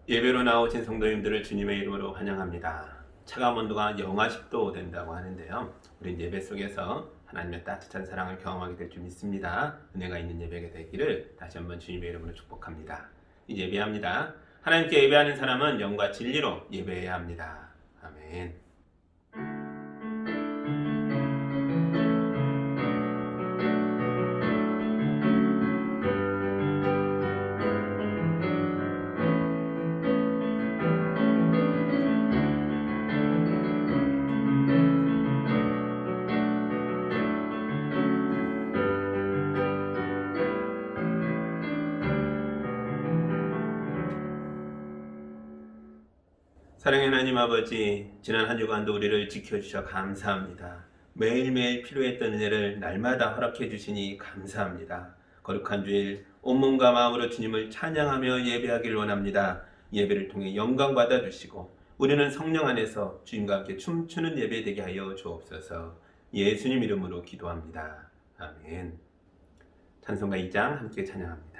예배로 나오신 성도님들을 주님의 이름으로 환영합니다. 차가운 온도가 영하 10도 된다고 하는데요. 우린 예배 속에서 하나님의 따뜻한 사랑을 경험하게 될 줄 믿습니다. 은혜가 있는 예배가 되기를 다시 한번 주님의 이름으로 축복합니다. 이제 예배합니다. 하나님께 예배하는 사람은 영과 진리로 예배해야 합니다. 아멘. 사랑의 하나님 아버지, 지난 한 주간도 우리를 지켜주셔 감사합니다. 매일매일 필요했던 은혜를 날마다 허락해 주시니 감사합니다. 거룩한 주일 온몸과 마음으로 주님을 찬양하며 예배하기를 원합니다. 예배를 통해 영광 받아주시고 우리는 성령 안에서 주님과 함께 춤추는 예배 되게 하여 주옵소서. 예수님 이름으로 기도합니다. 아멘. 찬송가 2장 함께 찬양합니다.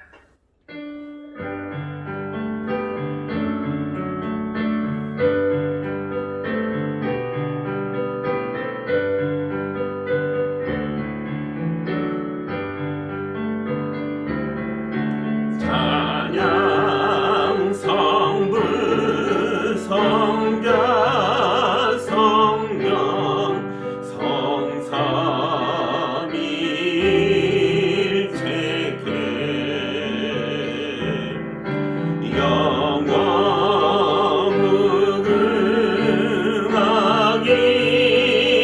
찬양 성부 성자 성령 성삼일체계 영원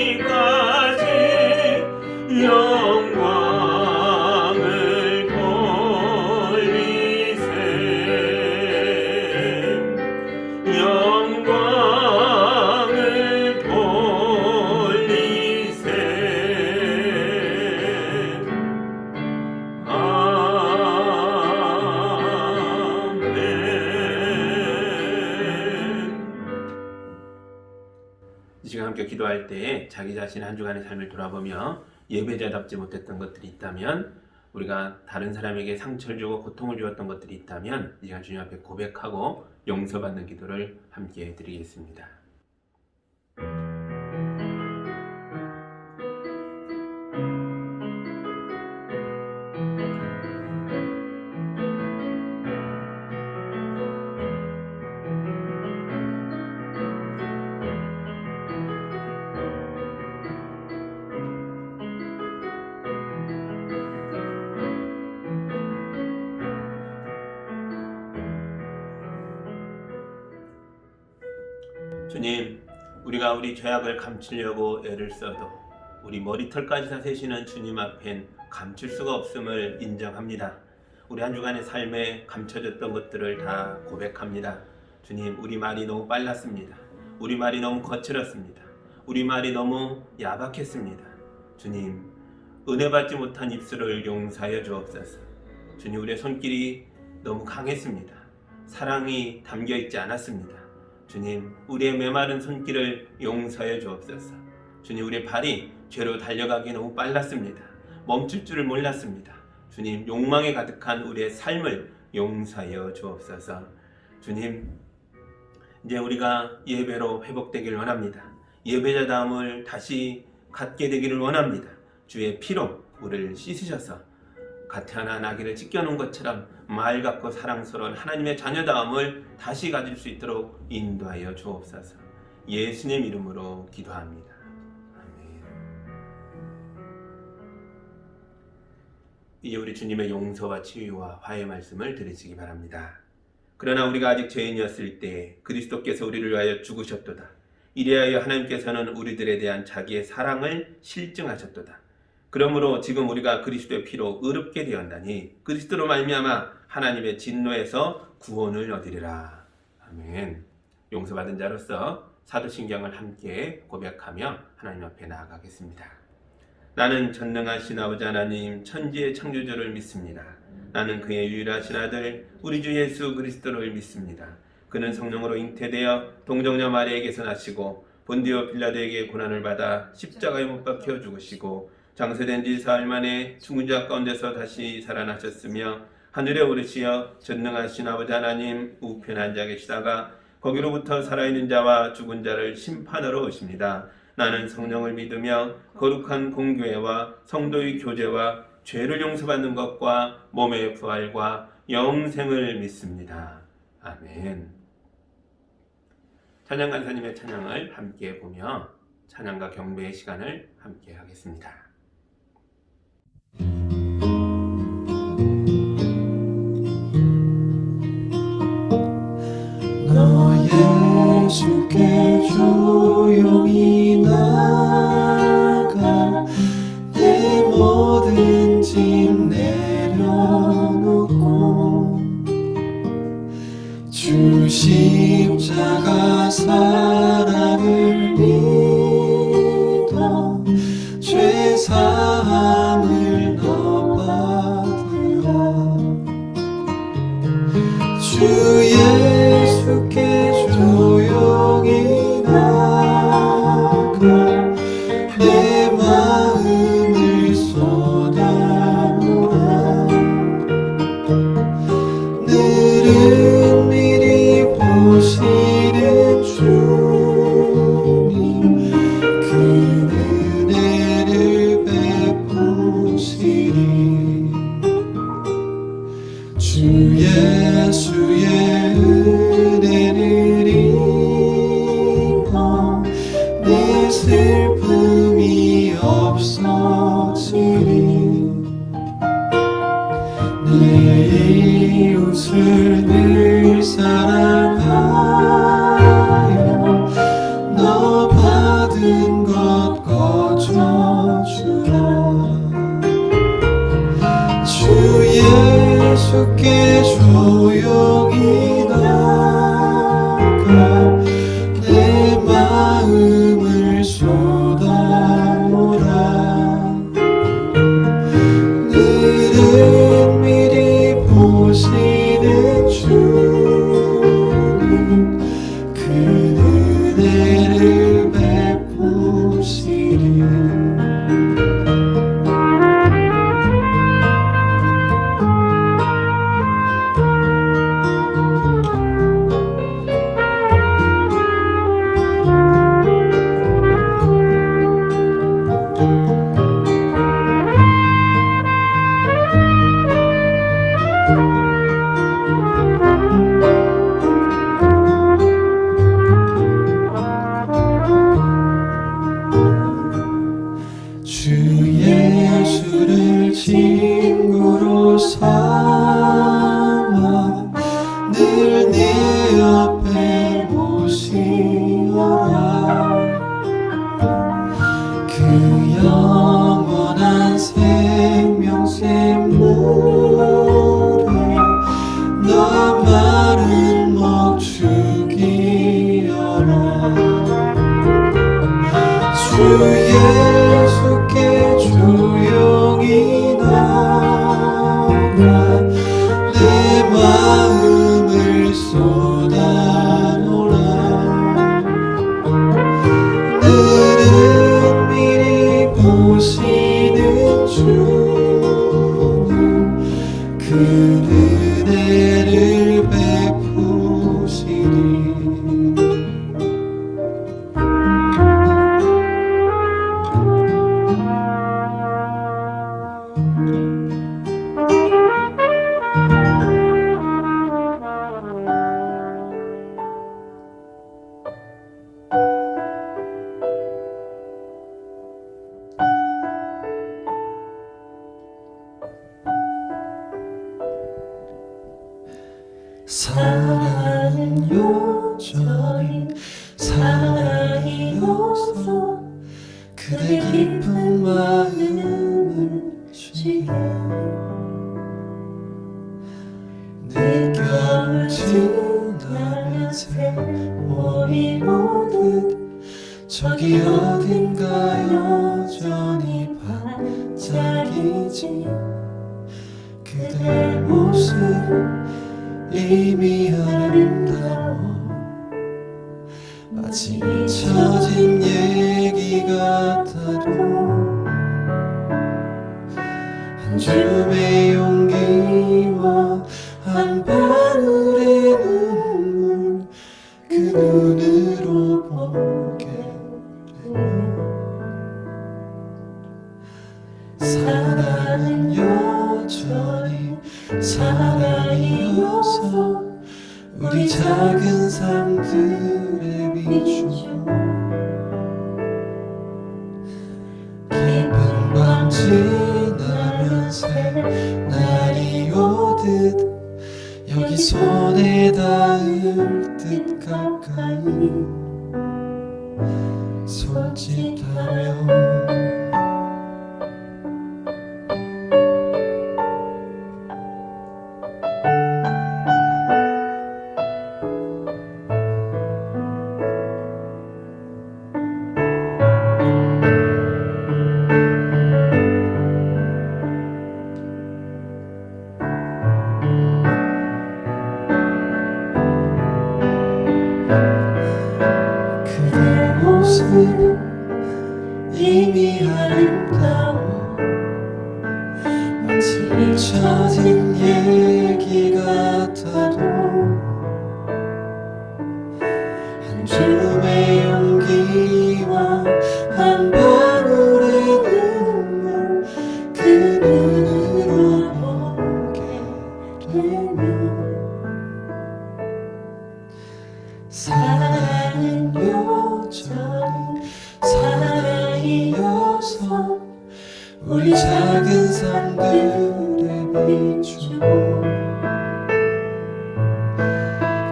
무궁하기까지 영광을 영광을 돌리세. 아멘. 이 시간 함께 기도할 때 자기 자신의 한 주간의 삶을 돌아보며 예배자답지 못했던 것들이 있다면, 우리가 다른 사람에게 상처를 주고 고통을 주었던 것들이 있다면 이 시간 주님 앞에 고백하고 용서받는 기도를 함께 해드리겠습니다. 주님, 우리가 우리 죄악을 감추려고 애를 써도 우리 머리털까지 다 세시는 주님 앞엔 감출 수가 없음을 인정합니다. 우리 한 주간의 삶에 감춰졌던 것들을 다 고백합니다. 주님, 우리 말이 너무 빨랐습니다. 우리 말이 너무 거칠었습니다. 우리 말이 너무 야박했습니다. 주님, 은혜 받지 못한 입술을 용서하여 주옵소서. 주님, 우리의 손길이 너무 강했습니다. 사랑이 담겨있지 않았습니다. 주님, 우리의 메마른 손길을 용서해 주옵소서. 주님, 우리의 발이 죄로 달려가기 너무 빨랐습니다. 멈출 줄을 몰랐습니다. 주님, 욕망에 가득한 우리의 삶을 용서하여 주옵소서. 주님, 이제 우리가 예배로 회복되기를 원합니다. 예배자다움을 다시 갖게 되기를 원합니다. 주의 피로 우리를 씻으셔서 갓 태어난 아기를 찢겨놓은 것처럼 맑고 사랑스러운 하나님의 자녀다움을 다시 가질 수 있도록 인도하여 주옵소서. 예수님 이름으로 기도합니다. 아멘. 이제 우리 주님의 용서와 치유와 화해의 말씀을 들으시기 바랍니다. 그러나 우리가 아직 죄인이었을 때 그리스도께서 우리를 위하여 죽으셨도다. 이리하여 하나님께서는 우리들에 대한 자기의 사랑을 실증하셨도다. 그러므로 지금 우리가 그리스도의 피로 의롭게 되었나니 그리스도로 말미암아 하나님의 진노에서 구원을 얻으리라. 아멘. 용서받은 자로서 사도신경을 함께 고백하며 하나님 앞에 나아가겠습니다. 나는 전능하신 아버지 하나님 천지의 창조주를 믿습니다. 나는 그의 유일하신 아들 우리 주 예수 그리스도를 믿습니다. 그는 성령으로 잉태되어 동정녀 마리아에게서 나시고 본디오 빌라도에게 고난을 받아 십자가에 못 박혀 죽으시고 장세된 지 사흘 만에 죽은 자 가운데서 다시 살아나셨으며 하늘에 오르시어 전능하신 아버지 하나님 우편에 앉아 계시다가 거기로부터 살아있는 자와 죽은 자를 심판하러 오십니다. 나는 성령을 믿으며 거룩한 공교회와 성도의 교제와 죄를 용서받는 것과 몸의 부활과 영생을 믿습니다. 아멘. 찬양 간사님의 찬양을 함께 보며 찬양과 경배의 시간을 함께 하겠습니다. 너 예수께 조용히 나가 내 모든 짐 내려놓고 주 십자가 사랑을 믿어 죄 사함을 너 받으라. 주 예수께 조용히 나가 내 마음을 쏟아놓아. 늘은 미리 보시는 주님 그 은혜를 베푸시리. 주 예수의 은혜를 입어 내 슬픔이 없어지리. 내 이웃을 늘 사랑하여 너 받은 것 거저주라. 주 예수께 조용히 나가 내 마음을 쏟아놓아. 늘은 미리 보시는 주님 그 은혜를 베푸시리. 주 예수를 친구로 삼아 늘 네 옆에 모시어라. 그 영원한 생명샘 물에 너 마른 목 죽이어라. 주 예수께 조용히 나가 내 마음을 쏟아놓아. 늘은 미리 보시는 주님 그 은혜를 베푸시리. 사랑은 여전히 사랑이어서 그대 깊은 마음을 주게. 내 겨울 지나면 세월이 오듯 저기 어딘가 여전히 반짝이지. 그대 모습 이미 아름다워 마치 잊혀진 얘기 같아도 한 줌의 용기와 사랑이어서 우리 작은 삶들에 비추어 깊은 밤 지나면 새날이 오듯 여기 손에 닿을 듯 가까이 손짓하며 그대 모습 이미 아름다워 마치 잊혀진 얘기 같아도 한 줌의 용기와 한 방울의 눈물 그 눈으로 보게 되면 사랑은 여전히 사랑이어서 우리 작은 삶들에 비추어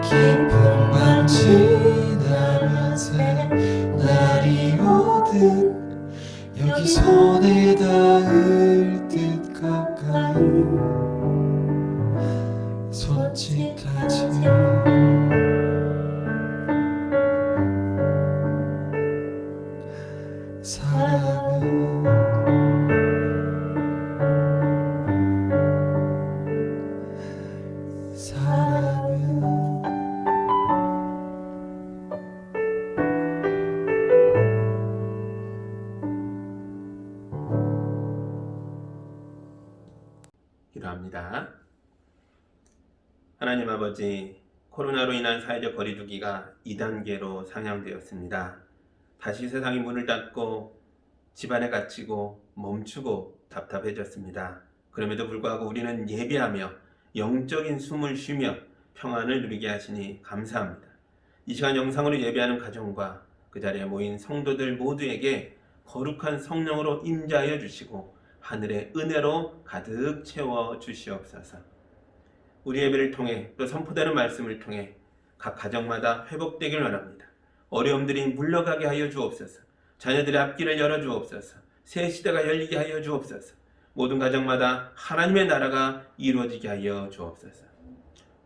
깊은 밤 지나면 새날이 오듯 여기 손에 닿을 듯 가까이 손짓하지 사랑은 기도합니다. 하나님 아버지, 코로나로 인한 사회적 거리두기가 2단계로 상향되었습니다. 다시 세상이 문을 닫고 집안에 갇히고 멈추고 답답해졌습니다. 그럼에도 불구하고 우리는 예배하며 영적인 숨을 쉬며 평안을 누리게 하시니 감사합니다. 이 시간 영상으로 예배하는 가정과 그 자리에 모인 성도들 모두에게 거룩한 성령으로 임재하여 주시고 하늘의 은혜로 가득 채워 주시옵소서. 우리 예배를 통해 또 선포되는 말씀을 통해 각 가정마다 회복되길 원합니다. 어려움들이 물러가게 하여 주옵소서. 자녀들의 앞길을 열어 주옵소서. 새 시대가 열리게 하여 주옵소서. 모든 가정마다 하나님의 나라가 이루어지게 하여 주옵소서.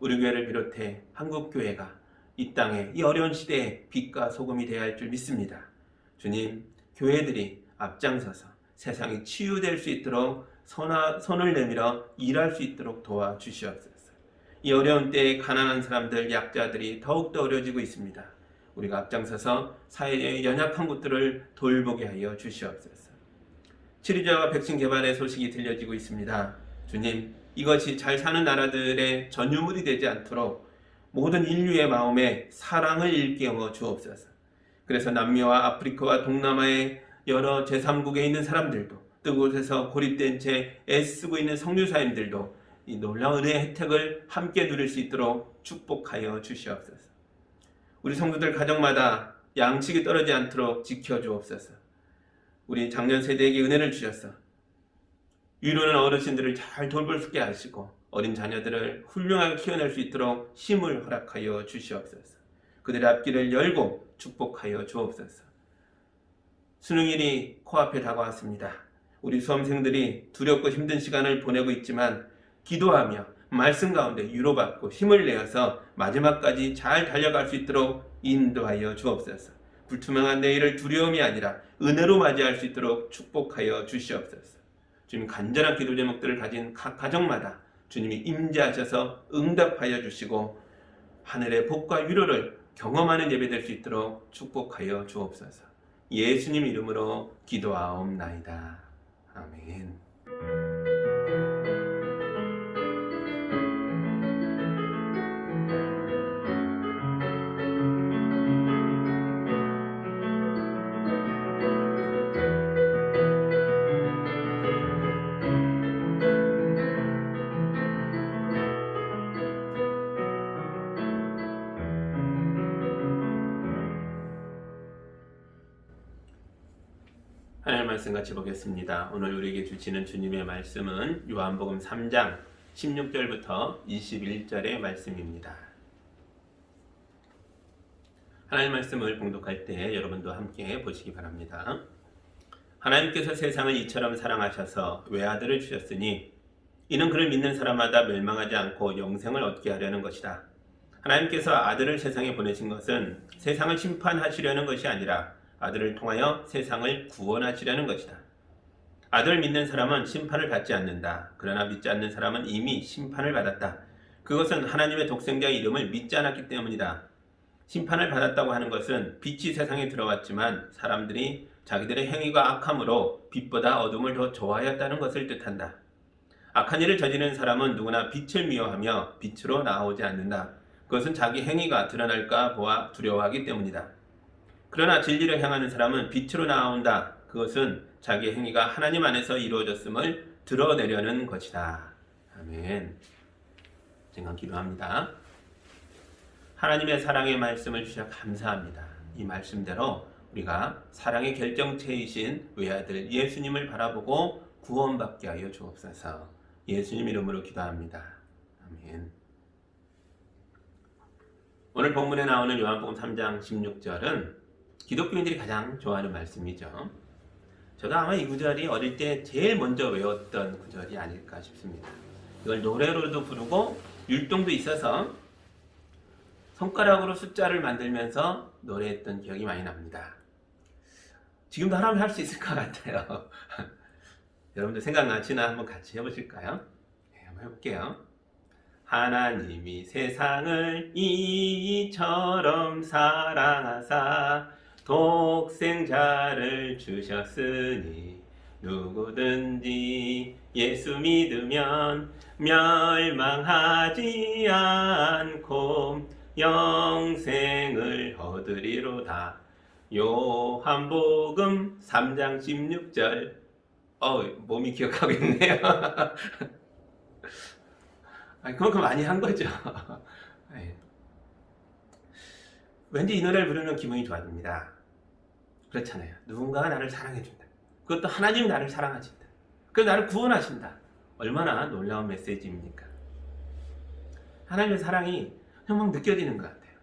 우리 교회를 비롯해 한국교회가 이 땅에 이 어려운 시대에 빛과 소금이 되어야 할 줄 믿습니다. 주님, 교회들이 앞장서서 세상이 치유될 수 있도록 손을 내밀어 일할 수 있도록 도와주시옵소서. 이 어려운 때에 가난한 사람들, 약자들이 더욱더 어려워지고 있습니다. 우리가 앞장서서 사회의 연약한 곳들을 돌보게 하여 주시옵소서. 치료제와 백신 개발의 소식이 들려지고 있습니다. 주님, 이것이 잘 사는 나라들의 전유물이 되지 않도록 모든 인류의 마음에 사랑을 일깨워 주옵소서. 그래서 남미와 아프리카와 동남아의 여러 제3국에 있는 사람들도 또 그곳에서 고립된 채 애쓰고 있는 선교사님들도 이 놀라운 은혜의 혜택을 함께 누릴 수 있도록 축복하여 주시옵소서. 우리 성도들 가정마다 양식이 떨어지지 않도록 지켜주옵소서. 우리 작년 세대에게 은혜를 주셔서 위로는 어르신들을 잘 돌볼 수 있게 하시고 어린 자녀들을 훌륭하게 키워낼 수 있도록 힘을 허락하여 주시옵소서. 그들의 앞길을 열고 축복하여 주옵소서. 수능일이 코앞에 다가왔습니다. 우리 수험생들이 두렵고 힘든 시간을 보내고 있지만 기도하며 말씀 가운데 위로받고 힘을 내어서 마지막까지 잘 달려갈 수 있도록 인도하여 주옵소서. 불투명한 내일을 두려움이 아니라 은혜로 맞이할 수 있도록 축복하여 주시옵소서. 주님, 간절한 기도 제목들을 가진 각 가정마다 주님이 임재하셔서 응답하여 주시고 하늘의 복과 위로를 경험하는 예배 될 수 있도록 축복하여 주옵소서. 예수님 이름으로 기도하옵나이다. 아멘. 하나님의 말씀 같이 보겠습니다. 오늘 우리에게 주시는 주님의 말씀은 요한복음 3장 16절부터 21절의 말씀입니다. 하나님의 말씀을 봉독할 때 여러분도 함께 보시기 바랍니다. 하나님께서 세상을 이처럼 사랑하셔서 외아들을 주셨으니 이는 그를 믿는 사람마다 멸망하지 않고 영생을 얻게 하려는 것이다. 하나님께서 아들을 세상에 보내신 것은 세상을 심판하시려는 것이 아니라 아들을 통하여 세상을 구원하시려는 것이다. 아들을 믿는 사람은 심판을 받지 않는다. 그러나 믿지 않는 사람은 이미 심판을 받았다. 그것은 하나님의 독생자의 이름을 믿지 않았기 때문이다. 심판을 받았다고 하는 것은 빛이 세상에 들어왔지만 사람들이 자기들의 행위가 악함으로 빛보다 어둠을 더 좋아하였다는 것을 뜻한다. 악한 일을 저지르는 사람은 누구나 빛을 미워하며 빛으로 나오지 않는다. 그것은 자기 행위가 드러날까 보아 두려워하기 때문이다. 그러나 진리를 행하는 사람은 빛으로 나온다. 그것은 자기 행위가 하나님 안에서 이루어졌음을 드러내려는 것이다. 아멘. 잠깐 기도합니다. 하나님의 사랑의 말씀을 주셔 감사합니다. 이 말씀대로 우리가 사랑의 결정체이신 외아들 예수님을 바라보고 구원받게 하여 주옵소서. 예수님 이름으로 기도합니다. 아멘. 오늘 본문에 나오는 요한복음 3장 16절은 기독교인들이 가장 좋아하는 말씀이죠. 저도 아마 이 구절이 어릴 때 제일 먼저 외웠던 구절이 아닐까 싶습니다. 이걸 노래로도 부르고 율동도 있어서 손가락으로 숫자를 만들면서 노래했던 기억이 많이 납니다. 지금도 하나면 할 수 있을 것 같아요. 여러분들 생각나시나 한번 같이 해보실까요? 네, 한번 해볼게요. 하나님이 세상을 이처럼 사랑하사 독생자를 주셨으니 누구든지 예수 믿으면 멸망하지 않고 영생을 얻으리로다. 요한복음 3장 16절. 몸이 기억하고 있네요. 그만큼 많이 한 거죠. 왠지 이 노래를 부르면 기분이 좋아집니다. 그렇잖아요. 누군가가 나를 사랑해준다. 그것도 하나님이 나를 사랑하신다. 그래서 나를 구원하신다. 얼마나 놀라운 메시지입니까? 하나님의 사랑이 막 느껴지는 것 같아요.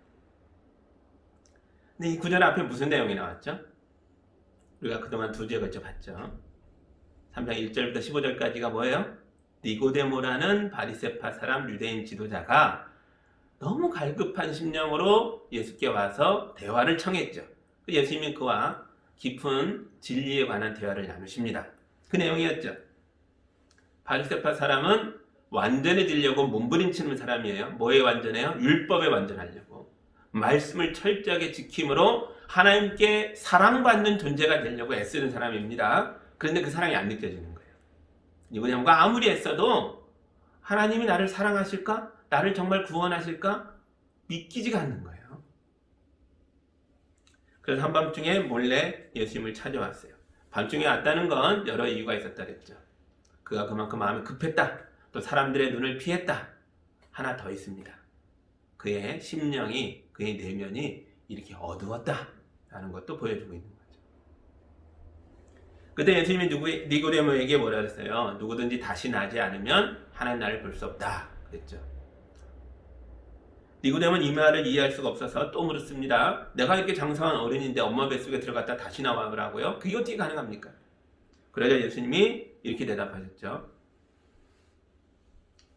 근데 이 구절 앞에 무슨 내용이 나왔죠? 우리가 그동안 두 주에 걸쳐 봤죠. 3장 1절부터 15절까지가 뭐예요? 니고데모라는 바리새파 사람 유대인 지도자가 너무 갈급한 심령으로 예수께 와서 대화를 청했죠. 예수님이 그와 깊은 진리에 관한 대화를 나누십니다. 그 내용이었죠. 바리새파 사람은 완전해지려고 몸부림치는 사람이에요. 뭐에 완전해요? 율법에 완전하려고. 말씀을 철저하게 지킴으로 하나님께 사랑받는 존재가 되려고 애쓰는 사람입니다. 그런데 그 사랑이 안 느껴지는 거예요. 니고데모가 아무리 애써도 하나님이 나를 사랑하실까? 나를 정말 구원하실까? 믿기지가 않는 거예요. 그래서 한밤중에 몰래 예수님을 찾아왔어요. 밤중에 왔다는 건 여러 이유가 있었다 그랬죠. 그가 그만큼 마음이 급했다. 또 사람들의 눈을 피했다. 하나 더 있습니다. 그의 심령이, 그의 내면이 이렇게 어두웠다 라는 것도 보여주고 있는 거죠. 그때 예수님이 니고데모에게 뭐라 그랬어요? 누구든지 다시 나지 않으면 하나님 나를 볼 수 없다 그랬죠. 니고데모는 이 말을 이해할 수가 없어서 또 물었습니다. 내가 이렇게 장성한 어른인데 엄마 뱃속에 들어갔다 다시 나와보라고요? 그게 어떻게 가능합니까? 그러자 예수님이 이렇게 대답하셨죠.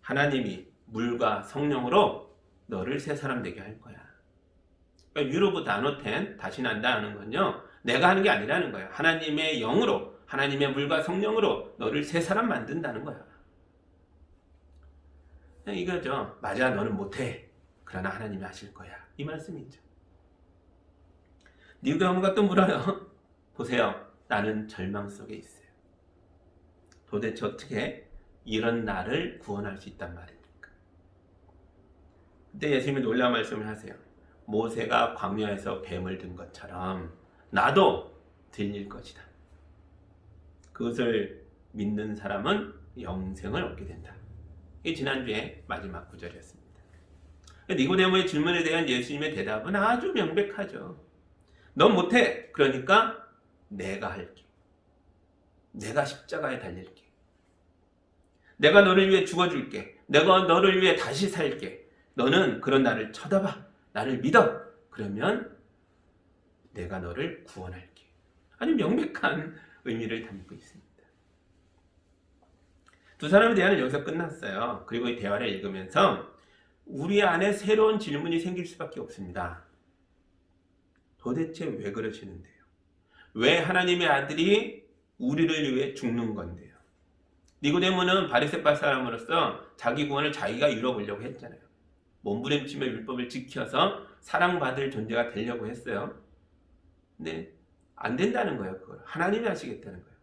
하나님이 물과 성령으로 너를 새 사람 되게 할 거야. 그러니까 유로브 다노텐, 다시 난다는 건요, 내가 하는 게 아니라는 거예요. 하나님의 영으로, 하나님의 물과 성령으로 너를 새 사람 만든다는 거야. 이거죠. 맞아, 너는 못해. 그러나 하나님이 하실 거야. 이 말씀이죠. 니고데모가 또 물어요. 보세요. 나는 절망 속에 있어요. 도대체 어떻게 이런 나를 구원할 수 있단 말입니까? 그때 예수님이 놀라운 말씀을 하세요. 모세가 광야에서 뱀을 든 것처럼 나도 들릴 것이다. 그것을 믿는 사람은 영생을 얻게 된다. 이게 지난주에 마지막 구절이었습니다. 니고데모의 질문에 대한 예수님의 대답은 아주 명백하죠. 넌 못해. 그러니까 내가 할게. 내가 십자가에 달릴게. 내가 너를 위해 죽어줄게. 내가 너를 위해 다시 살게. 너는 그런 나를 쳐다봐. 나를 믿어. 그러면 내가 너를 구원할게. 아주 명백한 의미를 담고 있습니다. 두 사람의 대화는 여기서 끝났어요. 그리고 이 대화를 읽으면서 우리 안에 새로운 질문이 생길 수밖에 없습니다. 도대체 왜 그러시는데요? 왜 하나님의 아들이 우리를 위해 죽는 건데요? 니고데모는 바리새파 사람으로서 자기 구원을 자기가 이뤄보려고 했잖아요. 몸부림치며 율법을 지켜서 사랑받을 존재가 되려고 했어요. 근데 안 된다는 거예요. 그걸 하나님이 하시겠다는 거예요.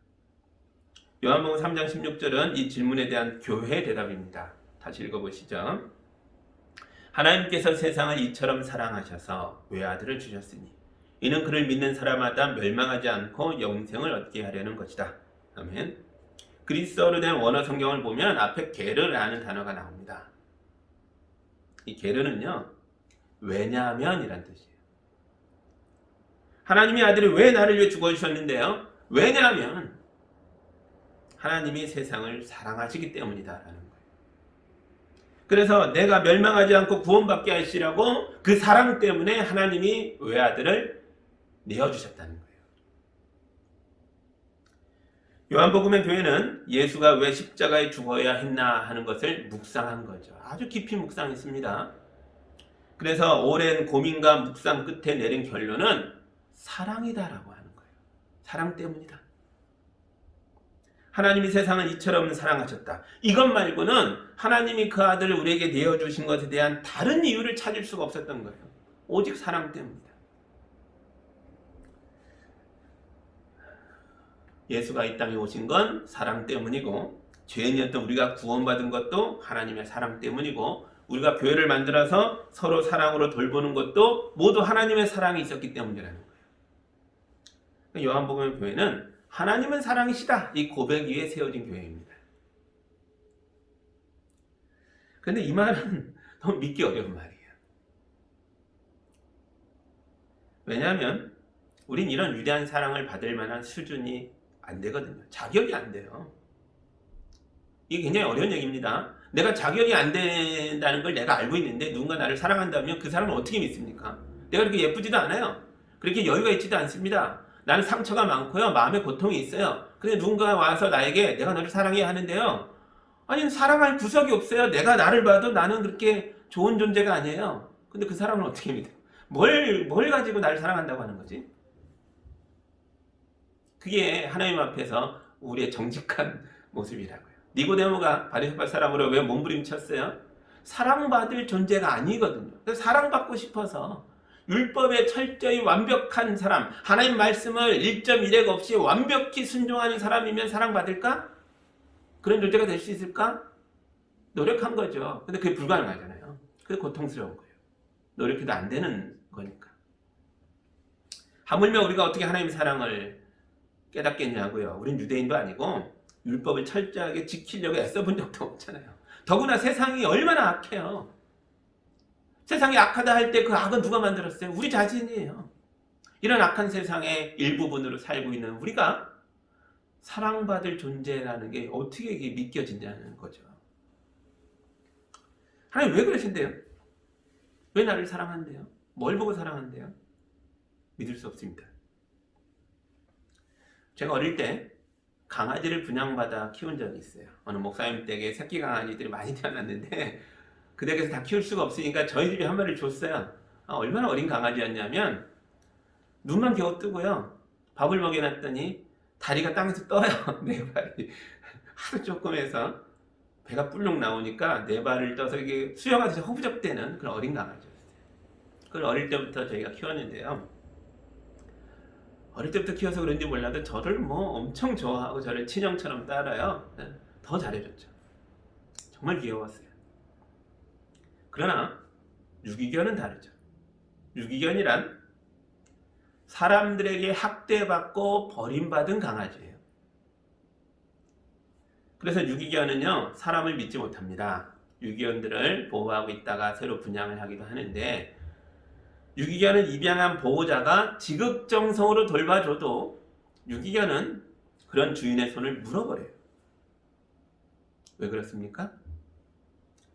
요한복음 3장 16절은 이 질문에 대한 교회의 대답입니다. 다시 읽어보시죠. 하나님께서 세상을 이처럼 사랑하셔서 외아들을 주셨으니 이는 그를 믿는 사람마다 멸망하지 않고 영생을 얻게 하려는 것이다. 아멘. 그리스어로 된 원어 성경을 보면 앞에 게르라는 단어가 나옵니다. 이 게르는요, 왜냐하면이란 뜻이에요. 하나님의 아들이 왜 나를 위해 죽어주셨는데요? 왜냐하면 하나님이 세상을 사랑하시기 때문이다라는 거예요. 그래서 내가 멸망하지 않고 구원받게 하시라고 그 사랑 때문에 하나님이 외아들을 내어주셨다는 거예요. 요한복음의 교회는 예수가 왜 십자가에 죽어야 했나 하는 것을 묵상한 거죠. 아주 깊이 묵상했습니다. 그래서 오랜 고민과 묵상 끝에 내린 결론은 사랑이다라고 하는 거예요. 사랑 때문이다. 하나님이 세상을 이처럼 사랑하셨다. 이것 말고는 하나님이 그 아들을 우리에게 내어주신 것에 대한 다른 이유를 찾을 수가 없었던 거예요. 오직 사랑 때문이다. 예수가 이 땅에 오신 건 사랑 때문이고, 죄인이었던 우리가 구원받은 것도 하나님의 사랑 때문이고, 우리가 교회를 만들어서 서로 사랑으로 돌보는 것도 모두 하나님의 사랑이 있었기 때문이라는 거예요. 요한복음의 교회는 하나님은 사랑이시다, 이 고백 위에 세워진 교회입니다. 그런데 이 말은 너무 믿기 어려운 말이에요. 왜냐하면 우린 이런 위대한 사랑을 받을 만한 수준이 안 되거든요. 자격이 안 돼요. 이게 굉장히 어려운 얘기입니다. 내가 자격이 안 된다는 걸 내가 알고 있는데 누군가 나를 사랑한다면 그 사람을 어떻게 믿습니까? 내가 그렇게 예쁘지도 않아요. 그렇게 여유가 있지도 않습니다. 나는 상처가 많고요. 마음에 고통이 있어요. 근데 누군가 와서 나에게 내가 너를 사랑해 하는데요. 아니, 사랑할 구석이 없어요. 내가 나를 봐도 나는 그렇게 좋은 존재가 아니에요. 근데 그 사람은 어떻게 믿어요? 뭘 가지고 나를 사랑한다고 하는 거지? 그게 하나님 앞에서 우리의 정직한 모습이라고요. 니고데모가 바리새파 사람으로 왜 몸부림쳤어요? 사랑받을 존재가 아니거든요. 사랑받고 싶어서 율법에 철저히 완벽한 사람, 하나님 말씀을 1.1획 없이 완벽히 순종하는 사람이면 사랑받을까? 그런 존재가 될 수 있을까? 노력한 거죠. 근데 그게 불가능하잖아요. 그게 고통스러운 거예요. 노력해도 안 되는 거니까. 하물며 우리가 어떻게 하나님의 사랑을 깨닫겠냐고요. 우린 유대인도 아니고 율법을 철저하게 지키려고 애써본 적도 없잖아요. 더구나 세상이 얼마나 악해요. 세상이 악하다 할 때 그 악은 누가 만들었어요? 우리 자신이에요. 이런 악한 세상의 일부분으로 살고 있는 우리가 사랑받을 존재라는 게 어떻게 이게 믿겨지냐는 거죠. 하나님 왜 그러신대요? 왜 나를 사랑한대요? 뭘 보고 사랑한대요? 믿을 수 없습니다. 제가 어릴 때 강아지를 분양받아 키운 적이 있어요. 어느 목사님 댁에 새끼 강아지들이 많이 태어났는데 그 댁에서 다 키울 수가 없으니까 저희 집에 한 마리를 줬어요. 얼마나 어린 강아지였냐면 눈만 겨우 뜨고요. 밥을 먹여놨더니 다리가 땅에서 떠요. 네 발이. 하도 조금 해서 배가 불룩 나오니까 네 발을 떠서 이게 수영하듯이 허부적대는 그런 어린 강아지였어요. 그걸 어릴 때부터 저희가 키웠는데요. 어릴 때부터 키워서 그런지 몰라도 저를 뭐 엄청 좋아하고 저를 친형처럼 따라요. 더 잘해줬죠. 정말 귀여웠어요. 그러나 유기견은 다르죠. 유기견이란 사람들에게 학대받고 버림받은 강아지예요. 그래서 유기견은요, 사람을 믿지 못합니다. 유기견들을 보호하고 있다가 새로 분양을 하기도 하는데, 유기견은 입양한 보호자가 지극정성으로 돌봐줘도 유기견은 그런 주인의 손을 물어버려요. 왜 그렇습니까?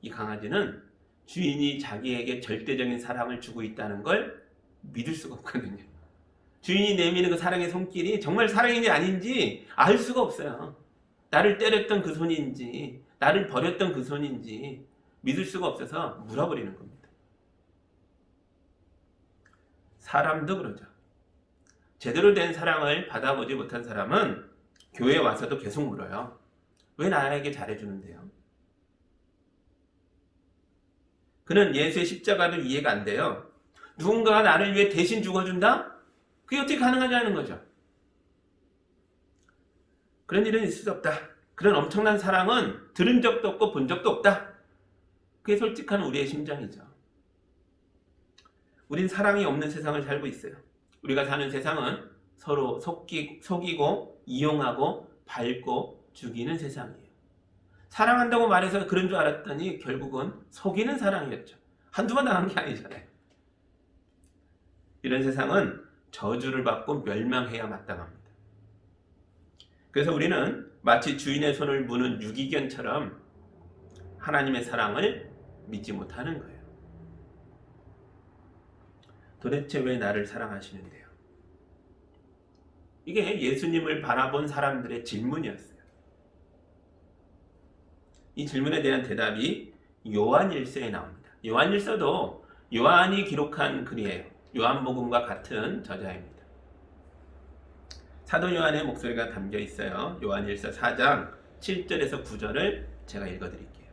이 강아지는 주인이 자기에게 절대적인 사랑을 주고 있다는 걸 믿을 수가 없거든요. 주인이 내미는 그 사랑의 손길이 정말 사랑인지 아닌지 알 수가 없어요. 나를 때렸던 그 손인지 나를 버렸던 그 손인지 믿을 수가 없어서 물어버리는 겁니다. 사람도 그러죠. 제대로 된 사랑을 받아보지 못한 사람은 교회에 와서도 계속 물어요. 왜 나에게 잘해주는데요? 그는 예수의 십자가를 이해가 안 돼요. 누군가가 나를 위해 대신 죽어준다? 그게 어떻게 가능하냐는 거죠. 그런 일은 있을 수 없다. 그런 엄청난 사랑은 들은 적도 없고 본 적도 없다. 그게 솔직한 우리의 심정이죠. 우린 사랑이 없는 세상을 살고 있어요. 우리가 사는 세상은 서로 속이고 이용하고 밟고 죽이는 세상이에요. 사랑한다고 말해서 그런 줄 알았더니 결국은 속이는 사랑이었죠. 한두 번 당한 게 아니잖아요. 이런 세상은 저주를 받고 멸망해야 마땅합니다. 그래서 우리는 마치 주인의 손을 무는 유기견처럼 하나님의 사랑을 믿지 못하는 거예요. 도대체 왜 나를 사랑하시는데요? 이게 예수님을 바라본 사람들의 질문이었어요. 이 질문에 대한 대답이 요한일서에 나옵니다. 요한일서도 요한이 기록한 글이에요. 요한복음과 같은 저자입니다. 사도 요한의 목소리가 담겨 있어요. 요한일서 4장 7절에서 9절을 제가 읽어드릴게요.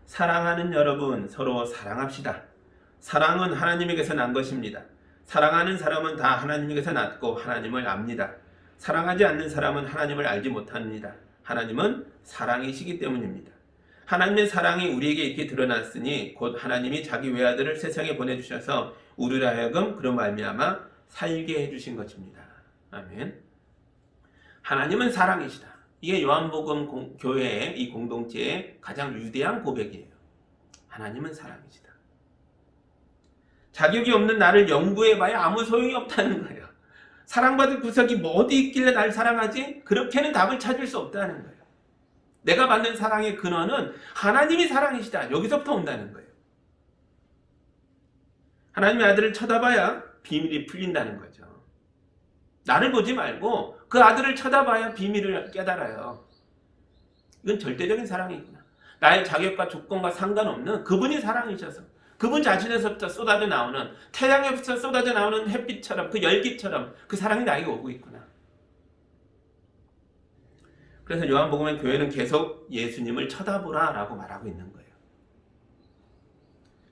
사랑하는 여러분, 서로 사랑합시다. 사랑은 하나님에게서 난 것입니다. 사랑하는 사람은 다 하나님에게서 났고 하나님을 압니다. 사랑하지 않는 사람은 하나님을 알지 못합니다. 하나님은 사랑이시기 때문입니다. 하나님의 사랑이 우리에게 이렇게 드러났으니 곧 하나님이 자기 외아들을 세상에 보내주셔서 우리로 하여금 그로 말미암아 살게 해주신 것입니다. 아멘. 하나님은 사랑이시다. 이게 요한복음 교회의 이 공동체의 가장 위대한 고백이에요. 하나님은 사랑이시다. 자격이 없는 나를 연구해봐야 아무 소용이 없다는 거예요. 사랑받을 구석이 뭐 어디 있길래 날 사랑하지? 그렇게는 답을 찾을 수 없다는 거예요. 내가 받는 사랑의 근원은 하나님이 사랑이시다. 여기서부터 온다는 거예요. 하나님의 아들을 쳐다봐야 비밀이 풀린다는 거죠. 나를 보지 말고 그 아들을 쳐다봐야 비밀을 깨달아요. 이건 절대적인 사랑이구나. 나의 자격과 조건과 상관없는 그분이 사랑이셔서 그분 자신에서부터 쏟아져 나오는 태양에부터 쏟아져 나오는 햇빛처럼 그 열기처럼 그 사랑이 나에게 오고 있구나. 그래서 요한복음의 교회는 계속 예수님을 쳐다보라 라고 말하고 있는 거예요.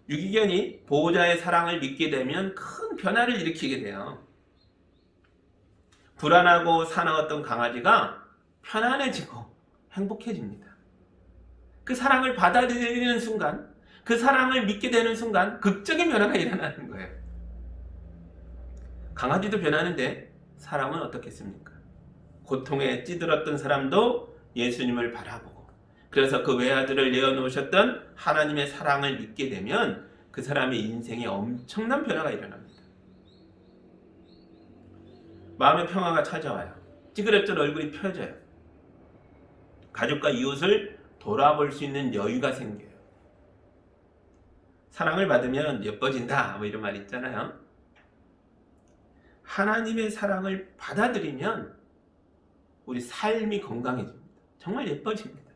유기견이 보호자의 사랑을 믿게 되면 큰 변화를 일으키게 돼요. 불안하고 사나웠던 강아지가 편안해지고 행복해집니다. 그 사랑을 받아들이는 순간, 그 사랑을 믿게 되는 순간 극적인 변화가 일어나는 거예요. 강아지도 변하는데 사람은 어떻겠습니까? 고통에 찌들었던 사람도 예수님을 바라보고 그래서 그 외아들을 내어놓으셨던 하나님의 사랑을 믿게 되면 그 사람의 인생에 엄청난 변화가 일어납니다. 마음의 평화가 찾아와요. 찌그러진 얼굴이 펴져요. 가족과 이웃을 돌아볼 수 있는 여유가 생겨요. 사랑을 받으면 예뻐진다 뭐 이런 말 있잖아요. 하나님의 사랑을 받아들이면 우리 삶이 건강해집니다. 정말 예뻐집니다.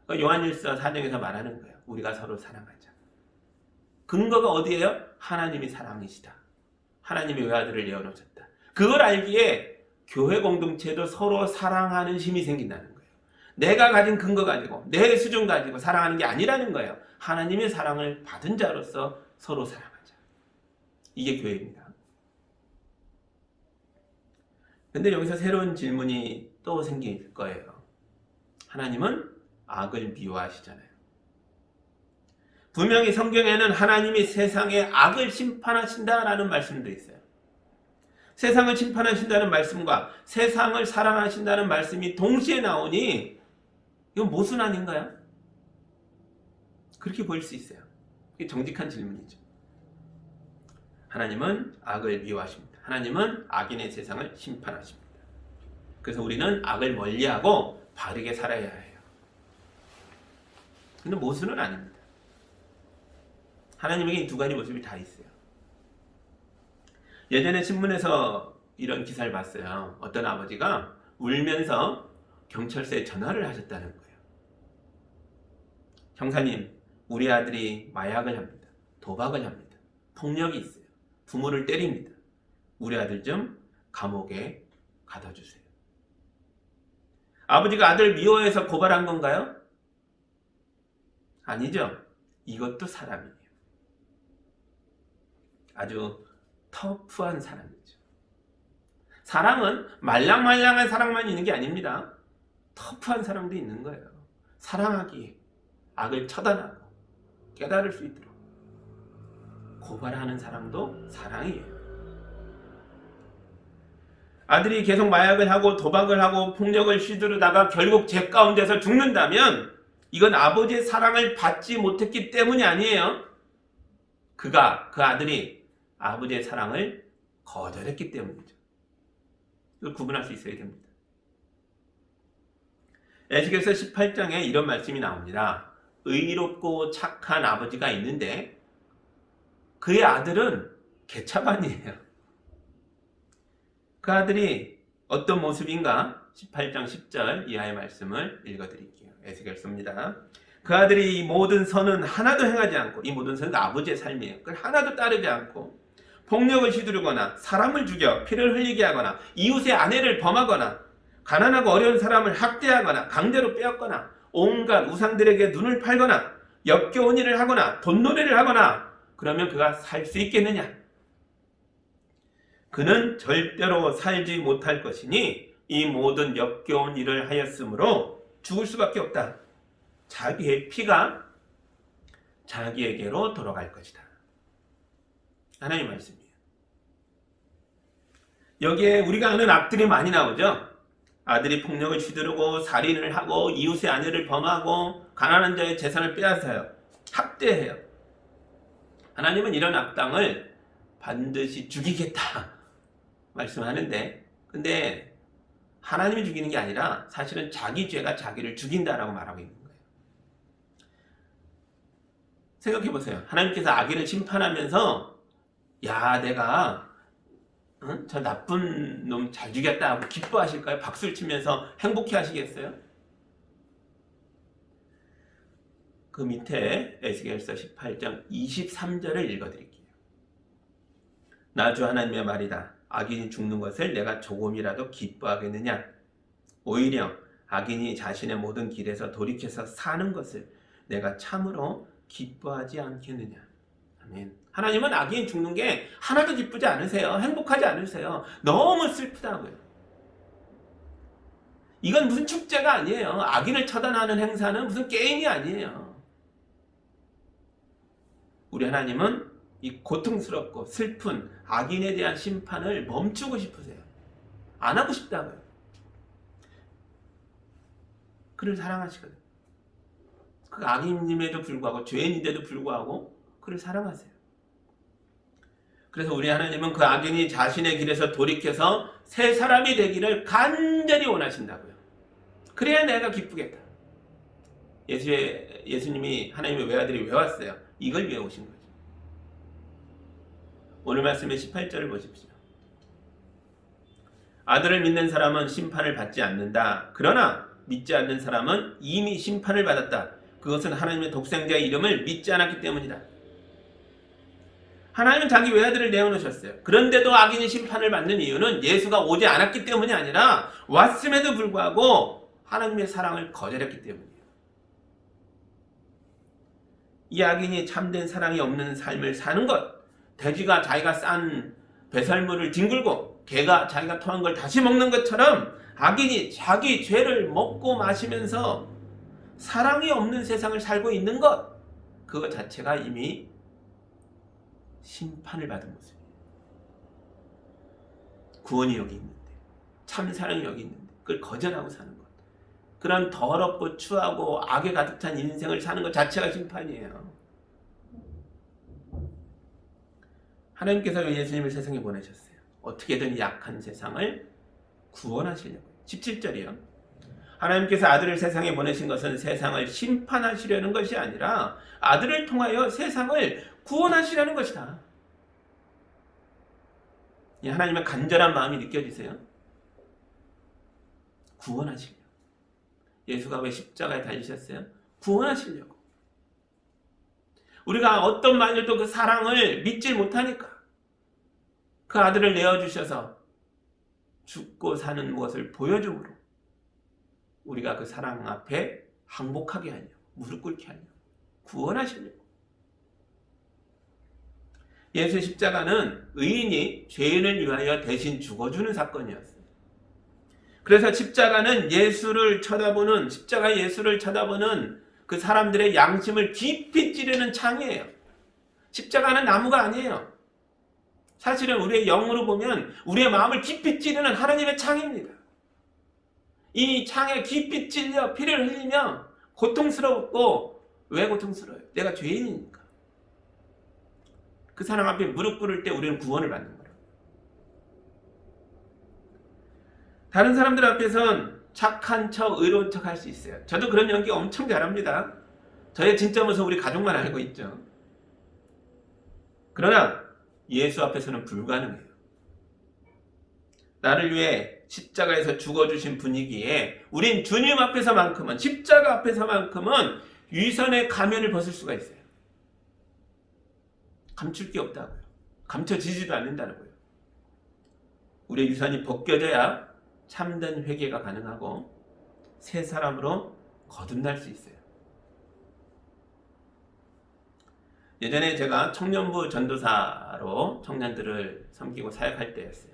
요한일서 4장에서 말하는 거예요. 우리가 서로 사랑하자. 근거가 어디예요? 하나님이 사랑이시다. 하나님이 외아들을 내어놓으셨다. 그걸 알기에 교회 공동체도 서로 사랑하는 힘이 생긴다는 거예요. 내가 가진 근거 가지고 내 수준 가지고 사랑하는 게 아니라는 거예요. 하나님의 사랑을 받은 자로서 서로 사랑하자. 이게 교회입니다. 근데 여기서 새로운 질문이 또 생길 거예요. 하나님은 악을 미워하시잖아요. 분명히 성경에는 하나님이 세상의 악을 심판하신다라는 말씀도 있어요. 세상을 심판하신다는 말씀과 세상을 사랑하신다는 말씀이 동시에 나오니 이건 모순 아닌가요? 그렇게 보일 수 있어요. 이게 정직한 질문이죠. 하나님은 악을 미워하십니다. 하나님은 악인의 세상을 심판하십니다. 그래서 우리는 악을 멀리하고 바르게 살아야 해요. 근데 모순은 아닙니다. 하나님에게 이 두 가지 모습이 다 있어요. 예전에 신문에서 이런 기사를 봤어요. 어떤 아버지가 울면서 경찰서에 전화를 하셨다는 거예요. 형사님, 우리 아들이 마약을 합니다. 도박을 합니다. 폭력이 있어요. 부모를 때립니다. 우리 아들 좀 감옥에 가둬주세요. 아버지가 아들 미워해서 고발한 건가요? 아니죠. 이것도 사람이에요. 아주 터프한 사람이죠. 사랑은 말랑말랑한 사랑만 있는 게 아닙니다. 터프한 사랑도 있는 거예요. 사랑하기에 악을 처단하고 깨달을 수 있도록 고발하는 사랑도 사랑이에요. 아들이 계속 마약을 하고 도박을 하고 폭력을 휘두르다가 결국 죄 가운데서 죽는다면 이건 아버지의 사랑을 받지 못했기 때문이 아니에요. 그 아들이 아버지의 사랑을 거절했기 때문이죠. 이걸 구분할 수 있어야 됩니다. 에스겔서 18장에 이런 말씀이 나옵니다. 의롭고 착한 아버지가 있는데 그의 아들은 개차반이에요. 그 아들이 어떤 모습인가? 18장 10절 이하의 말씀을 읽어드릴게요. 에스겔서입니다. 그 아들이 이 모든 선은 하나도 행하지 않고, 이 모든 선은 아버지의 삶이에요. 그걸 하나도 따르지 않고 폭력을 휘두르거나 사람을 죽여 피를 흘리게 하거나 이웃의 아내를 범하거나 가난하고 어려운 사람을 학대하거나 강제로 빼앗거나 온갖 우상들에게 눈을 팔거나 역겨운 일을 하거나 돈놀이를 하거나 그러면 그가 살 수 있겠느냐? 그는 절대로 살지 못할 것이니 이 모든 역겨운 일을 하였으므로 죽을 수밖에 없다. 자기의 피가 자기에게로 돌아갈 것이다. 하나님 말씀이에요. 여기에 우리가 아는 악들이 많이 나오죠. 아들이 폭력을 휘두르고 살인을 하고 이웃의 아내를 범하고 가난한 자의 재산을 빼앗아요. 학대해요. 하나님은 이런 악당을 반드시 죽이겠다 말씀하는데, 근데 하나님이 죽이는 게 아니라 사실은 자기 죄가 자기를 죽인다라고 말하고 있는 거예요. 생각해 보세요. 하나님께서 악인을 심판하면서 야, 내가 저 나쁜 놈 잘 죽였다 하고 기뻐하실까요? 박수를 치면서 행복해 하시겠어요? 그 밑에 에스겔서 18장 23절을 읽어드릴게요. 나 주 하나님의 말이다. 악인이 죽는 것을 내가 조금이라도 기뻐하겠느냐? 오히려 악인이 자신의 모든 길에서 돌이켜서 사는 것을 내가 참으로 기뻐하지 않겠느냐? 아멘. 하나님은 악인이 죽는 게 하나도 기쁘지 않으세요. 행복하지 않으세요. 너무 슬프다고요. 이건 무슨 축제가 아니에요. 악인을 처단하는 행사는 무슨 게임이 아니에요. 우리 하나님은 이 고통스럽고 슬픈 악인에 대한 심판을 멈추고 싶으세요. 안 하고 싶다고요. 그를 사랑하시거든요. 그 악인임에도 불구하고 죄인인데도 불구하고 그를 사랑하세요. 그래서 우리 하나님은 그 악인이 자신의 길에서 돌이켜서 새 사람이 되기를 간절히 원하신다고요. 그래야 내가 기쁘겠다. 예수님이 하나님의 외아들이 왜 왔어요? 이걸 위해 오신 거죠. 오늘 말씀의 18절을 보십시오. 아들을 믿는 사람은 심판을 받지 않는다. 그러나 믿지 않는 사람은 이미 심판을 받았다. 그것은 하나님의 독생자의 이름을 믿지 않았기 때문이다. 하나님은 자기 외아들을 내어놓으셨어요. 그런데도 악인이 심판을 받는 이유는 예수가 오지 않았기 때문이 아니라 왔음에도 불구하고 하나님의 사랑을 거절했기 때문이에요. 이 악인이 참된 사랑이 없는 삶을 사는 것, 돼지가 자기가 싼 배설물을 뒹굴고 개가 자기가 토한 걸 다시 먹는 것처럼 악인이 자기 죄를 먹고 마시면서 사랑이 없는 세상을 살고 있는 것, 그것 자체가 이미 심판을 받은 모습이에요. 구원이 여기 있는데, 참 사랑이 여기 있는데 그걸 거절하고 사는 것, 그런 더럽고 추하고 악에 가득 찬 인생을 사는 것 자체가 심판이에요. 하나님께서 예수님을 세상에 보내셨어요. 어떻게든 약한 세상을 구원하시려고요. 17절이요. 하나님께서 아들을 세상에 보내신 것은 세상을 심판하시려는 것이 아니라 아들을 통하여 세상을 구원하시려는 것이다. 이 하나님의 간절한 마음이 느껴지세요? 구원하시려고. 예수가 왜 십자가에 달리셨어요? 구원하시려고. 우리가 어떤 말들도 그 사랑을 믿질 못하니까 그 아들을 내어주셔서 죽고 사는 것을 보여줌으로 우리가 그 사랑 앞에 항복하게 하려, 무릎 꿇게 하려, 구원하시려고. 예수의 십자가는 의인이 죄인을 위하여 대신 죽어주는 사건이었어요. 그래서 십자가는 십자가 예수를 쳐다보는 그 사람들의 양심을 깊이 찌르는 창이에요. 십자가는 나무가 아니에요. 사실은 우리의 영으로 보면 우리의 마음을 깊이 찌르는 하나님의 창입니다. 이 창에 깊이 찔려 피를 흘리면 고통스럽고, 왜 고통스러워요? 내가 죄인이니까. 그 사람 앞에 무릎 꿇을 때 우리는 구원을 받는 거예요. 다른 사람들 앞에선 착한 척, 의로운 척 할 수 있어요. 저도 그런 연기 엄청 잘합니다. 저의 진짜 모습 우리 가족만 알고 있죠. 그러나 예수 앞에서는 불가능해요. 나를 위해 십자가에서 죽어주신 분이기에 우린 주님 앞에서만큼은, 십자가 앞에서만큼은 위선의 가면을 벗을 수가 있어요. 감출 게 없다고요. 감춰지지도 않는다고요. 우리의 위선이 벗겨져야 참된 회개가 가능하고 새 사람으로 거듭날 수 있어요. 예전에 제가 청년부 전도사로 청년들을 섬기고 사역할 때였어요.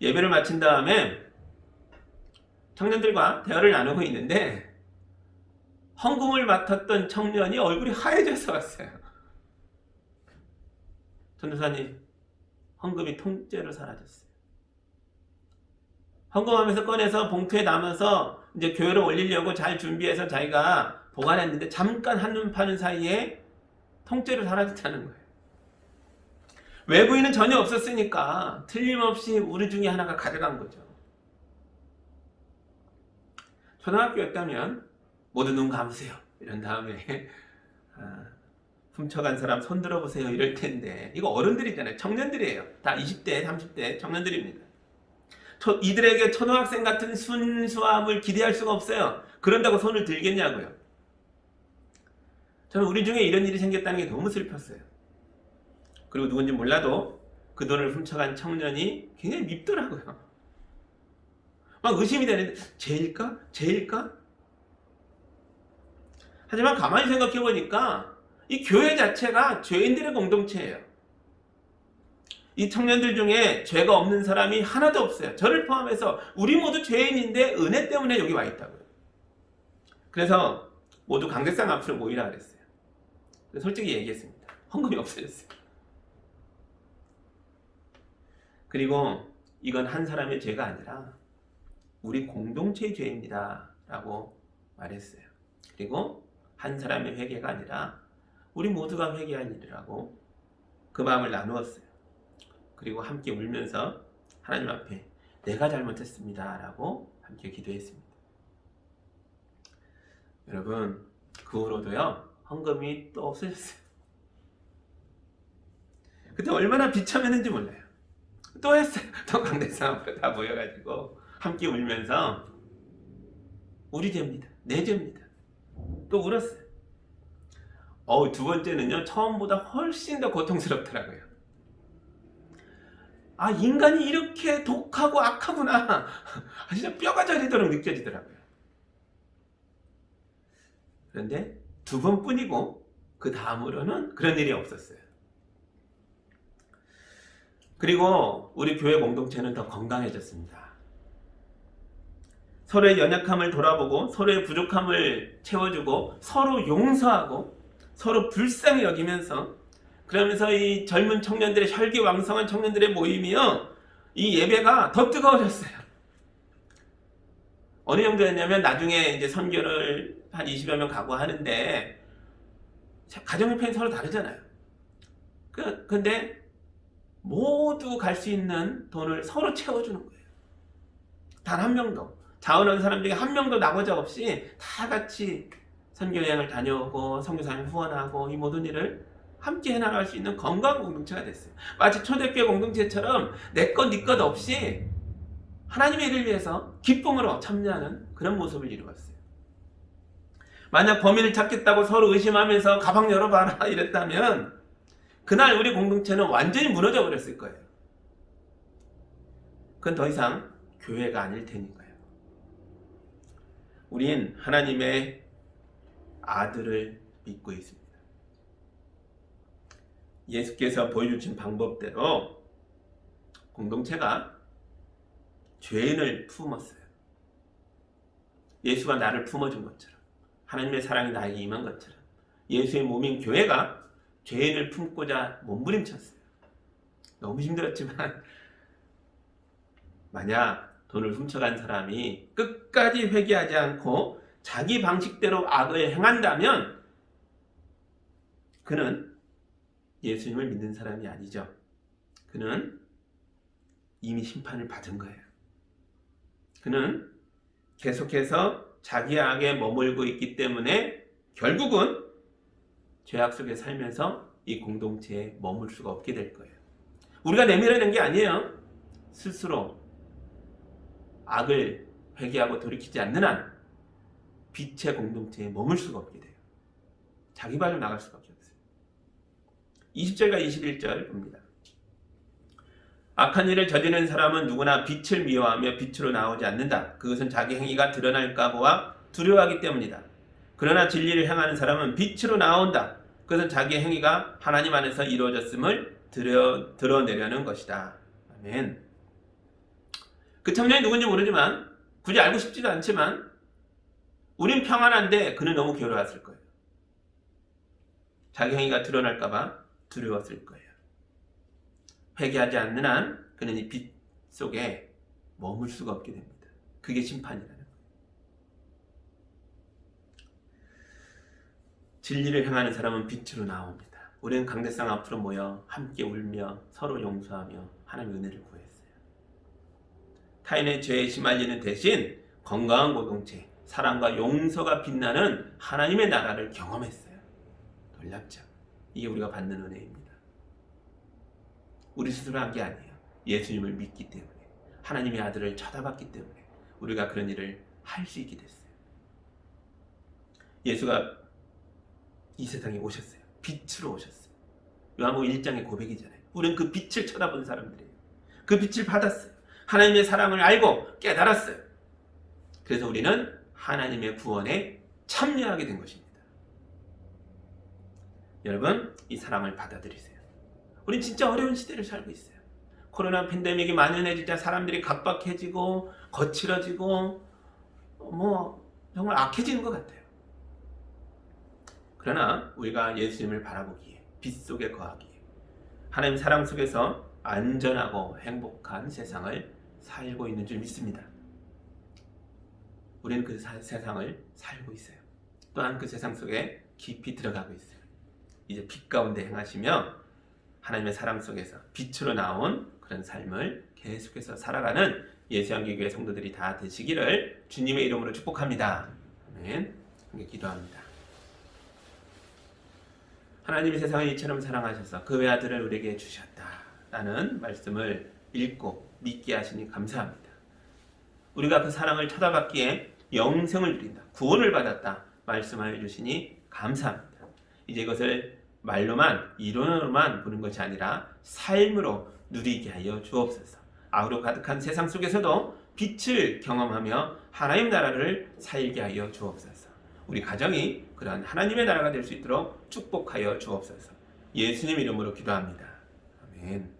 예배를 마친 다음에 청년들과 대화를 나누고 있는데 헌금을 맡았던 청년이 얼굴이 하얘져서 왔어요. 전도사님, 헌금이 통째로 사라졌어요. 헌금하면서 꺼내서 봉투에 담아서 이제 교회로 올리려고 잘 준비해서 자기가 보관했는데 잠깐 한눈 파는 사이에 통째로 사라졌다는 거예요. 외부인은 전혀 없었으니까 틀림없이 우리 중에 하나가 가져간 거죠. 초등학교였다면 모두 눈 감으세요 이런 다음에 훔쳐간 사람 손 들어보세요 이럴 텐데, 이거 어른들이잖아요. 청년들이에요. 다 20대 30대 청년들입니다. 이들에게 초등학생 같은 순수함을 기대할 수가 없어요. 그런다고 손을 들겠냐고요. 저는 우리 중에 이런 일이 생겼다는 게 너무 슬펐어요. 그리고 누군지 몰라도 그 돈을 훔쳐간 청년이 굉장히 밉더라고요. 막 의심이 되는데 쟤일까? 쟤일까? 하지만 가만히 생각해 보니까 이 교회 자체가 죄인들의 공동체예요. 이 청년들 중에 죄가 없는 사람이 하나도 없어요. 저를 포함해서 우리 모두 죄인인데 은혜 때문에 여기 와 있다고요. 그래서 모두 강대상 앞으로 모이라 그랬어요. 솔직히 얘기했습니다. 헌금이 없어졌어요. 그리고 이건 한 사람의 죄가 아니라 우리 공동체의 죄입니다 라고 말했어요. 그리고 한 사람의 회개가 아니라 우리 모두가 회개할 일이라고 그 마음을 나누었어요. 그리고 함께 울면서 하나님 앞에 내가 잘못했습니다 라고 함께 기도했습니다. 여러분, 그 후로도요 헌금이 또 없어졌어요. 그때 얼마나 비참했는지 몰라요. 또 했어요. 또 강대상 앞에 다 모여가지고 함께 울면서 우리 죄입니다, 내 죄입니다 또 울었어요. 두 번째는요 처음보다 훨씬 더 고통스럽더라고요. 아, 인간이 이렇게 독하고 악하구나 진짜 뼈가 저리도록 느껴지더라고요. 그런데 두 번뿐이고 그 다음으로는 그런 일이 없었어요. 그리고 우리 교회 공동체는 더 건강해졌습니다. 서로의 연약함을 돌아보고 서로의 부족함을 채워주고 서로 용서하고 서로 불쌍히 여기면서, 그러면서 이 젊은 청년들의 혈기왕성한 청년들의 모임이요 이 예배가 더 뜨거워졌어요. 어느 정도였냐면 나중에 이제 선교를 한 20여 명 가고 하는데 가정형편이 서로 다르잖아요. 근데 모두 갈 수 있는 돈을 서로 채워주는 거예요. 단 한 명도, 자원하는 사람 중에 한 명도 나고자 없이 다 같이 선교여행을 다녀오고 선교사님 후원하고 이 모든 일을 함께 해나갈 수 있는 건강한 공동체가 됐어요. 마치 초대교회 공동체처럼 내 것, 네 것 없이 하나님의 일을 위해서 기쁨으로 참여하는 그런 모습을 이루었어요. 만약 범인을 찾겠다고 서로 의심하면서 가방 열어봐라 이랬다면 그날 우리 공동체는 완전히 무너져 버렸을 거예요. 그건 더 이상 교회가 아닐 테니까요. 우린 하나님의 아들을 믿고 있습니다. 예수께서 보여주신 방법대로 공동체가 죄인을 품었어요. 예수가 나를 품어준 것처럼, 하나님의 사랑이 나에게 임한 것처럼 예수의 몸인 교회가 죄인을 품고자 몸부림쳤어요. 너무 힘들었지만 만약 돈을 훔쳐간 사람이 끝까지 회개하지 않고 자기 방식대로 악을 행한다면 그는 예수님을 믿는 사람이 아니죠. 그는 이미 심판을 받은 거예요. 그는 계속해서 자기 악에 머물고 있기 때문에 결국은 죄악 속에 살면서 이 공동체에 머물 수가 없게 될 거예요. 우리가 내밀어낸 게 아니에요. 스스로 악을 회개하고 돌이키지 않는 한 빛의 공동체에 머물 수가 없게 돼요. 자기 발로 나갈 수밖에 없어요. 20절과 21절 봅니다. 악한 일을 저지르는 사람은 누구나 빛을 미워하며 빛으로 나오지 않는다. 그것은 자기 행위가 드러날까 보아 두려워하기 때문이다. 그러나 진리를 행하는 사람은 빛으로 나온다. 그것은 자기 행위가 하나님 안에서 이루어졌음을 드러내려는 것이다. 아멘. 그 청년이 누군지 모르지만 굳이 알고 싶지도 않지만 우린 평안한데 그는 너무 괴로웠을 거예요. 자기 행위가 드러날까 봐 두려웠을 거예요. 회개하지 않는 한 그는 이 빛 속에 머물 수가 없게 됩니다. 그게 심판이라는 거예요. 진리를 행하는 사람은 빛으로 나옵니다. 우리는 강대상 앞으로 모여 함께 울며 서로 용서하며 하나님의 은혜를 구했어요. 타인의 죄에 시말리는 대신 건강한 공동체, 사랑과 용서가 빛나는 하나님의 나라를 경험했어요. 놀랍죠? 이게 우리가 받는 은혜입니다. 우리 스스로 한 게 아니에요. 예수님을 믿기 때문에, 하나님의 아들을 쳐다봤기 때문에 우리가 그런 일을 할 수 있게 됐어요. 예수가 이 세상에 오셨어요. 빛으로 오셨어요. 요한복음 1장의 고백이잖아요. 우리는 그 빛을 쳐다본 사람들이에요. 그 빛을 받았어요. 하나님의 사랑을 알고 깨달았어요. 그래서 우리는 하나님의 구원에 참여하게 된 것입니다. 여러분, 이 사랑을 받아들이세요. 우린 진짜 어려운 시대를 살고 있어요. 코로나 팬데믹이 만연해지자 사람들이 각박해지고 거칠어지고 정말 악해지는 것 같아요. 그러나 우리가 예수님을 바라보기에, 빛 속에 거하기에, 하나님 사랑 속에서 안전하고 행복한 세상을 살고 있는 줄 믿습니다. 우리는 그 세상을 살고 있어요. 또한 그 세상 속에 깊이 들어가고 있어요. 이제 빛 가운데 행하시며 하나님의 사랑 속에서 빛으로 나온 그런 삶을 계속해서 살아가는 예수향기교회 성도들이 다 되시기를 주님의 이름으로 축복합니다. 아멘. 함께 기도합니다. 하나님이 세상을 이처럼 사랑하셔서 그 외아들을 우리에게 주셨다라는 말씀을 읽고 믿게 하시니 감사합니다. 우리가 그 사랑을 쳐다봤기에 영생을 누린다, 구원을 받았다 말씀하여 주시니 감사합니다. 이제 이것을 말로만, 이론으로만 보는 것이 아니라 삶으로 누리게 하여 주옵소서. 악으로 가득한 세상 속에서도 빛을 경험하며 하나님 나라를 살게 하여 주옵소서. 우리 가정이 그런 하나님의 나라가 될 수 있도록 축복하여 주옵소서. 예수님 이름으로 기도합니다. 아멘.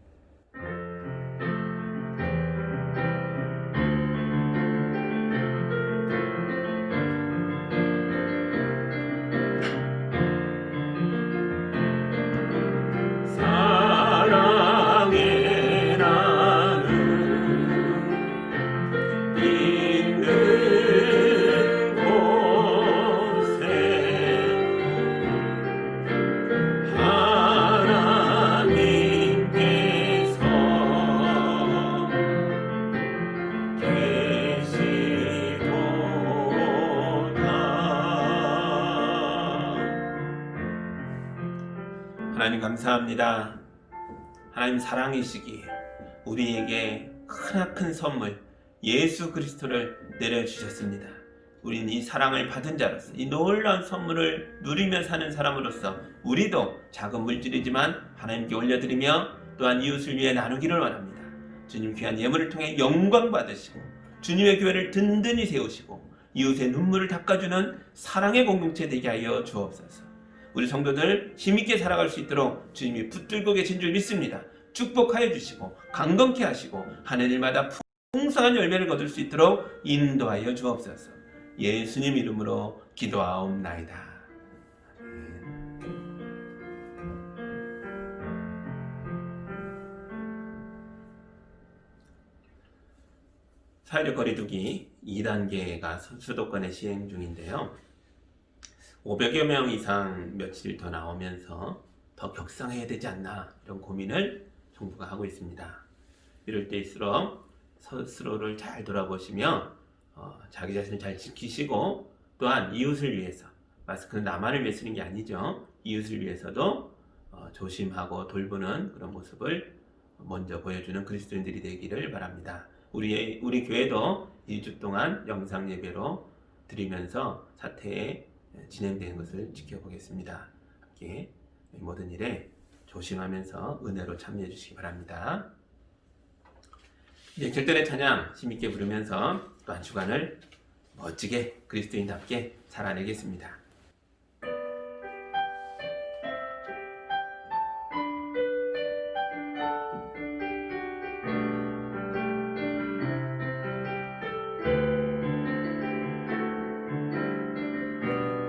하나님 감사합니다. 하나님 사랑이시기에 우리에게 크나큰 선물 예수 그리스도를 내려주셨습니다. 우린 이 사랑을 받은 자로서 이 놀라운 선물을 누리며 사는 사람으로서 우리도 작은 물질이지만 하나님께 올려드리며 또한 이웃을 위해 나누기를 원합니다. 주님 귀한 예물을 통해 영광 받으시고 주님의 교회를 든든히 세우시고 이웃의 눈물을 닦아주는 사랑의 공동체 되게 하여 주옵소서. 우리 성도들 힘있게 살아갈 수 있도록 주님이 붙들고 계신 줄 믿습니다. 축복하여 주시고 강건케 하시고 하는 일마다 풍성한 열매를 거둘 수 있도록 인도하여 주옵소서. 예수님 이름으로 기도하옵나이다. 사회적 거리두기 2단계가 수도권에 시행 중인데요. 500여 명 이상 며칠 더 나오면서 더 격상해야 되지 않나 이런 고민을 정부가 하고 있습니다. 이럴 때일수록 스스로를 잘 돌아보시며 자기 자신을 잘 지키시고 또한 이웃을 위해서 마스크는 나만을 위해서는 게 아니죠. 이웃을 위해서도 조심하고 돌보는 그런 모습을 먼저 보여주는 그리스도인들이 되기를 바랍니다. 우리 교회도 2주 동안 영상 예배로 드리면서 사태에 진행되는 것을 지켜보겠습니다. 함께 모든 일에 조심하면서 은혜로 참여해 주시기 바랍니다. 이제 결전의 찬양 힘있게 부르면서 또 한 주간을 멋지게 그리스도인답게 살아내겠습니다.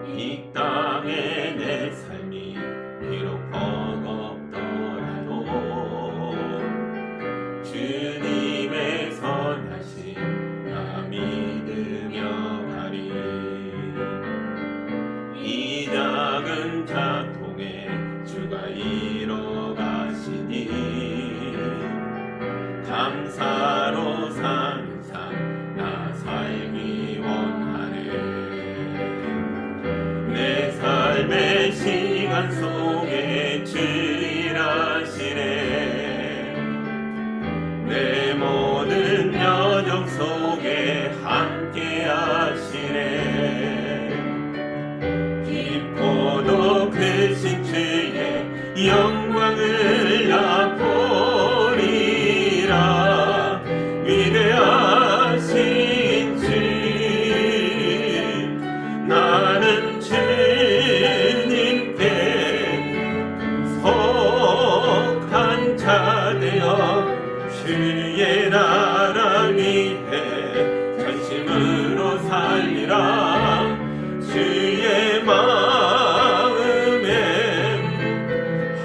이 땅에 내 삶이 비록 버겁더라도 주님의 선하심 나 믿으며 가리. 이 작은 자통에 주가 이뤄가시니 감사로 사는 삶 나 살기 원하네. 내 삶의 시간 속에 주 일하시네. 내 모든 여정 속에 함께 하시네. 깊고도 크신 주의 영광을 나 보리라. 위대하신 주 나는 주님께 속한 자 되어 주의 나라 위해 전심으로 살리라. 주의 마음에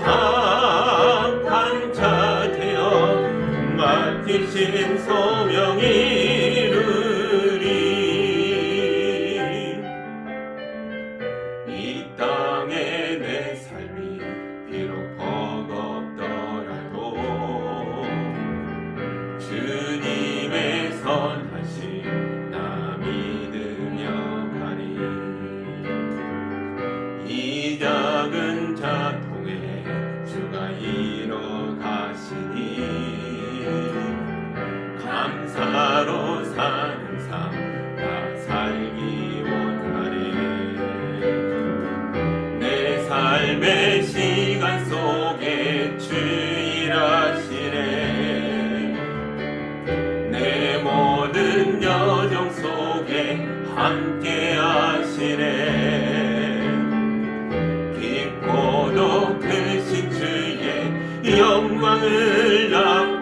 합한 자 되어 맡기신 소명 이루리. 이 땅에 내 삶이 비록 버겁더라도 주님의 선하심 나 믿으며 가리. 이 작은 자통에 주가 이뤄가시니 감사로 사는 삶 나 살기 원하네. 내 삶의 시간 속에 주 일하시네. 내 모든 여정 속에 함께 하시네. 깊고도 크신 주의 영광을 나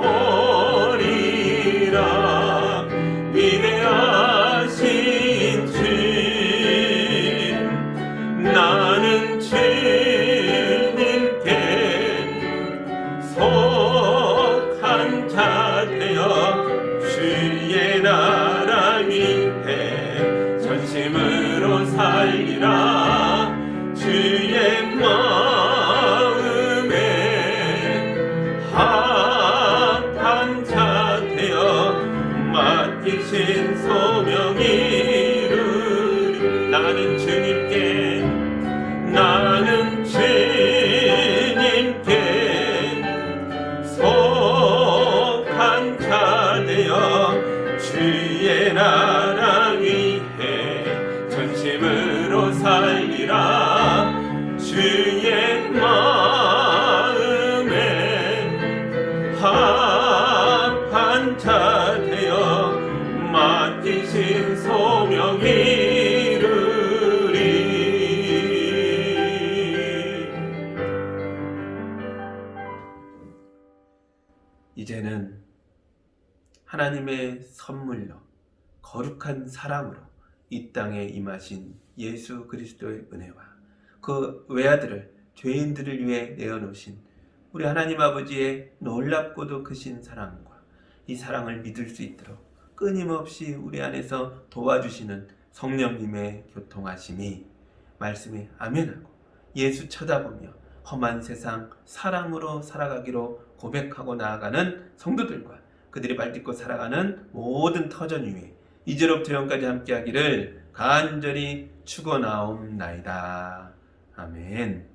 보리라. 위대하신 주 나는 주님 그의 마음에 합한 자 되어 맡기신 소명 이루리. 이제는 하나님의 선물로 거룩한 사랑으로 이 땅에 임하신 예수 그리스도의 은혜와 그 외아들을 죄인들을 위해 내어놓으신 우리 하나님 아버지의 놀랍고도 크신 사랑과 이 사랑을 믿을 수 있도록 끊임없이 우리 안에서 도와주시는 성령님의 교통하심이 말씀에 아멘하고 예수 쳐다보며 험한 세상 사랑으로 살아가기로 고백하고 나아가는 성도들과 그들이 발딛고 살아가는 모든 터전 위에 이제로부터 영까지 함께하기를 간절히 축원하옵나이다. 아멘.